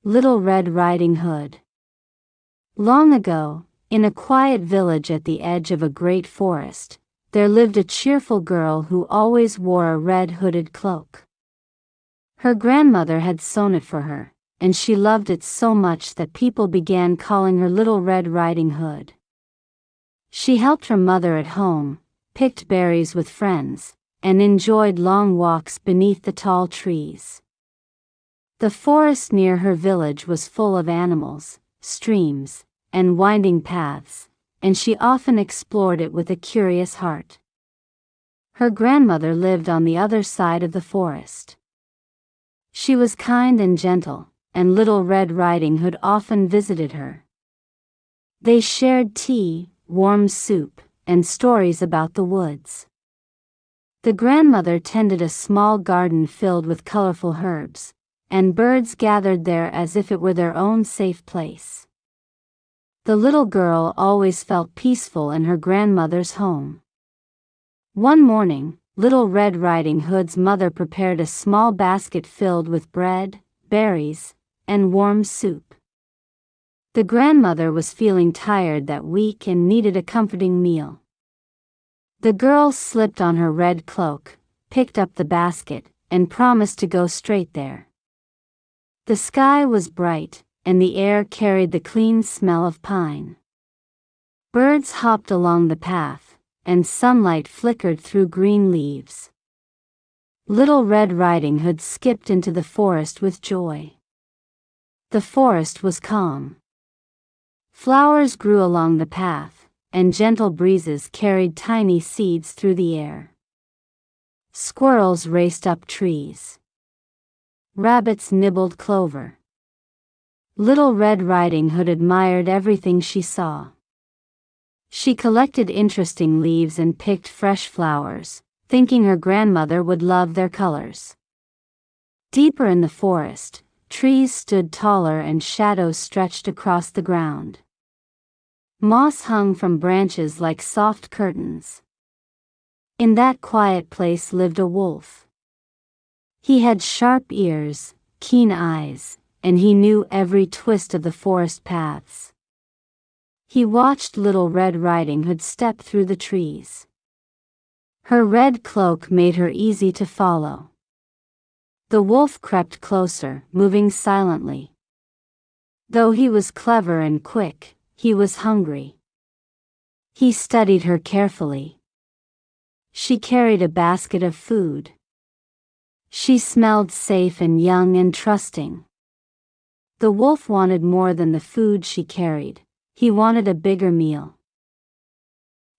Little Red Riding Hood. Long ago, in a quiet village at the edge of a great forest, there lived a cheerful girl who always wore a red hooded cloak. Her grandmother had sewn it for her, and she loved it so much that people began calling her Little Red Riding Hood. She helped her mother at home, picked berries with friends, and enjoyed long walks beneath the tall trees. The forest near her village was full of animals, streams, and winding paths, and she often explored it with a curious heart. Her grandmother lived on the other side of the forest. She was kind and gentle, and Little Red Riding Hood often visited her. They shared tea, warm soup, and stories about the woods. The grandmother tended a small garden filled with colorful herbs, and birds gathered there as if it were their own safe place. The little girl always felt peaceful in her grandmother's home. One morning, Little Red Riding Hood's mother prepared a small basket filled with bread, berries, and warm soup. The grandmother was feeling tired that week and needed a comforting meal. The girl slipped on her red cloak, picked up the basket, and promised to go straight there. The sky was bright, and the air carried the clean smell of pine. Birds hopped along the path, and sunlight flickered through green leaves. Little Red Riding Hood skipped into the forest with joy. The forest was calm. Flowers grew along the path, and gentle breezes carried tiny seeds through the air. Squirrels raced up trees. Rabbits nibbled clover. Little Red Riding Hood admired everything she saw. She collected interesting leaves and picked fresh flowers, thinking her grandmother would love their colors. Deeper in the forest, trees stood taller and shadows stretched across the ground. Moss hung from branches like soft curtains. In that quiet place lived a wolf. He had sharp ears, keen eyes, and he knew every twist of the forest paths. He watched Little Red Riding Hood step through the trees. Her red cloak made her easy to follow. The wolf crept closer, moving silently. Though he was clever and quick, he was hungry. He studied her carefully. She carried a basket of food. She smelled safe and young and trusting. The wolf wanted more than the food she carried. He wanted a bigger meal.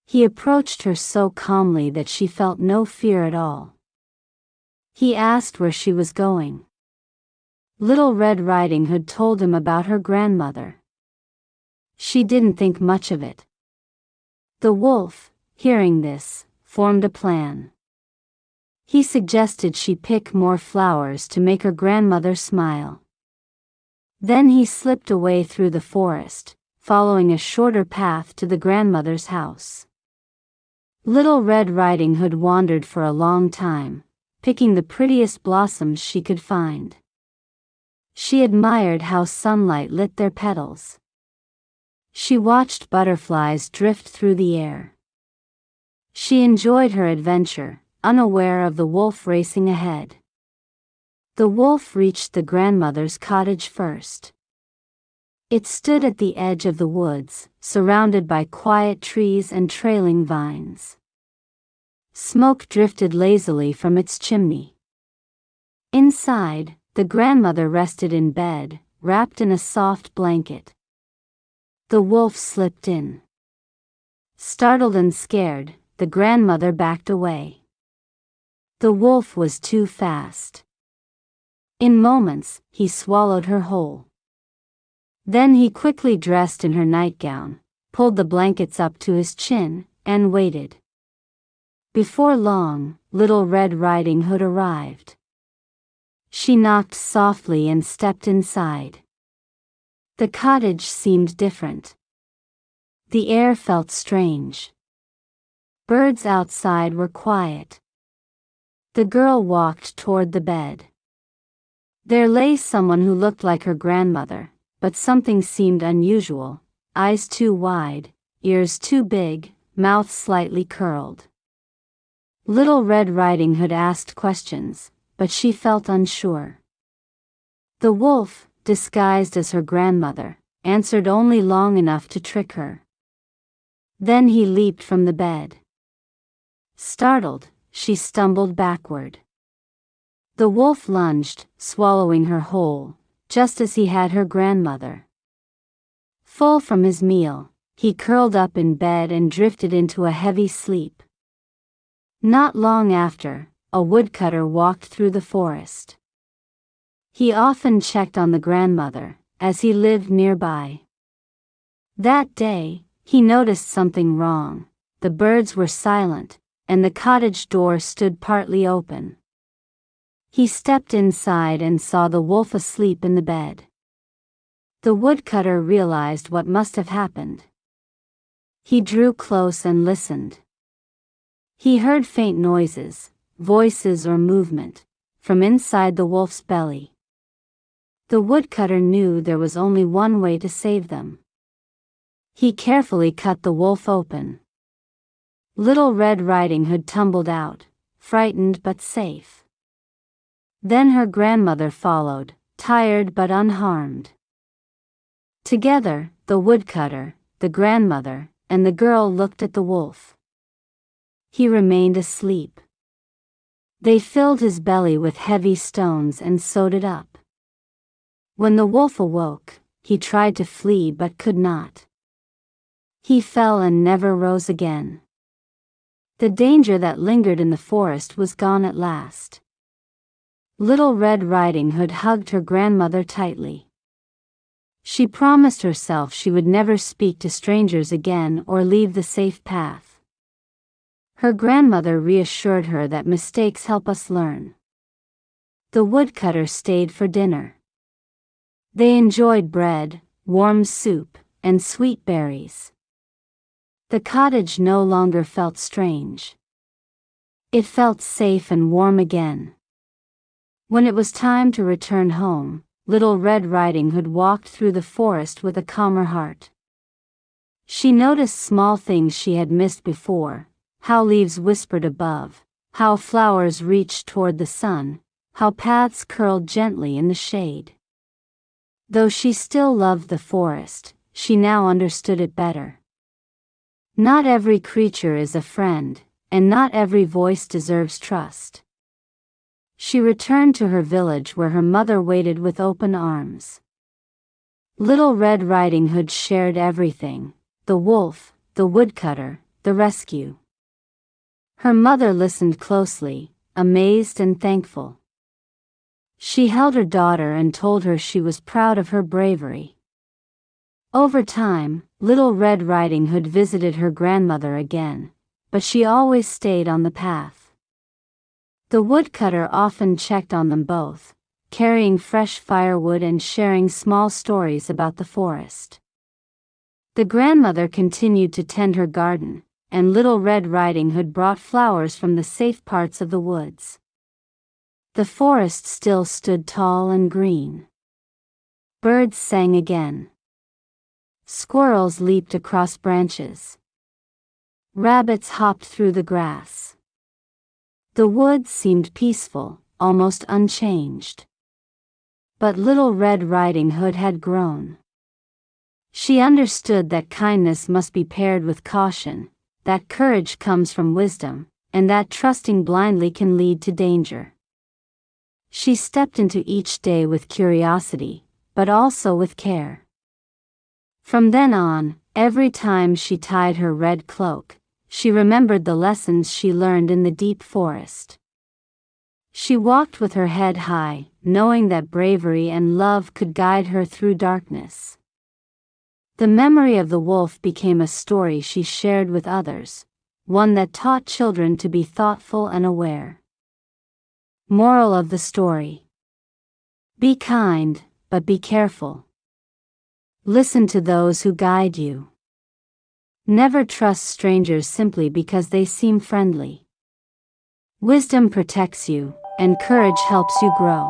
He approached her so calmly that she felt no fear at all. He asked where she was going. Little Red Riding Hood told him about her grandmother. She didn't think much of it. The wolf, hearing this, formed a plan. He suggested she pick more flowers to make her grandmother smile. Then he slipped away through the forest, following a shorter path to the grandmother's house. Little Red Riding Hood wandered for a long time, picking the prettiest blossoms she could find. She admired how sunlight lit their petals. She watched butterflies drift through the air. She enjoyed her adventure, unaware of the wolf racing ahead. The wolf reached the grandmother's cottage first. It stood at the edge of the woods, surrounded by quiet trees and trailing vines. Smoke drifted lazily from its chimney. Inside, the grandmother rested in bed, wrapped in a soft blanket. The wolf slipped in. Startled and scared, the grandmother backed away. The wolf was too fast. In moments, he swallowed her whole. Then he quickly dressed in her nightgown, pulled the blankets up to his chin, and waited. Before long, Little Red Riding Hood arrived. She knocked softly and stepped inside. The cottage seemed different. The air felt strange. Birds outside were quiet. The girl walked toward the bed. There lay someone who looked like her grandmother, but something seemed unusual: eyes too wide, ears too big, mouth slightly curled. Little Red Riding Hood asked questions, but she felt unsure. The wolf, disguised as her grandmother, answered only long enough to trick her. Then he leaped from the bed. Startled, she stumbled backward. The wolf lunged, swallowing her whole, just as he had her grandmother. Full from his meal, he curled up in bed and drifted into a heavy sleep. Not long after, a woodcutter walked through the forest. He often checked on the grandmother, as he lived nearby. That day, he noticed something wrong. The birds were silent, and the cottage door stood partly open. He stepped inside and saw the wolf asleep in the bed. The woodcutter realized what must have happened. He drew close and listened. He heard faint noises, voices or movement, from inside the wolf's belly. The woodcutter knew there was only one way to save them. He carefully cut the wolf open. Little Red Riding Hood tumbled out, frightened but safe. Then her grandmother followed, tired but unharmed. Together, the woodcutter, the grandmother, and the girl looked at the wolf. He remained asleep. They filled his belly with heavy stones and sewed it up. When the wolf awoke, he tried to flee but could not. He fell and never rose again. The danger that lingered in the forest was gone at last. Little Red Riding Hood hugged her grandmother tightly. She promised herself she would never speak to strangers again or leave the safe path. Her grandmother reassured her that mistakes help us learn. The woodcutter stayed for dinner. They enjoyed bread, warm soup, and sweet berries. The cottage no longer felt strange. It felt safe and warm again. When it was time to return home, Little Red Riding Hood walked through the forest with a calmer heart. She noticed small things she had missed before: how leaves whispered above, how flowers reached toward the sun, how paths curled gently in the shade. Though she still loved the forest, she now understood it better. Not every creature is a friend, and not every voice deserves trust. She returned to her village where her mother waited with open arms. Little Red Riding Hood shared everything: the wolf, the woodcutter, the rescue. Her mother listened closely, amazed and thankful. She held her daughter and told her she was proud of her bravery. Over time, Little Red Riding Hood visited her grandmother again, but she always stayed on the path. The woodcutter often checked on them both, carrying fresh firewood and sharing small stories about the forest. The grandmother continued to tend her garden, and Little Red Riding Hood brought flowers from the safe parts of the woods. The forest still stood tall and green. Birds sang again. Squirrels leaped across branches. Rabbits hopped through the grass. The woods seemed peaceful, almost unchanged. But Little Red Riding Hood had grown. She understood that kindness must be paired with caution, that courage comes from wisdom, and that trusting blindly can lead to danger. She stepped into each day with curiosity, but also with care. From then on, every time she tied her red cloak, she remembered the lessons she learned in the deep forest. She walked with her head high, knowing that bravery and love could guide her through darkness. The memory of the wolf became a story she shared with others, one that taught children to be thoughtful and aware. Moral of the story: be kind, but be careful. Listen to those who guide you. Never trust strangers simply because they seem friendly. Wisdom protects you, and courage helps you grow.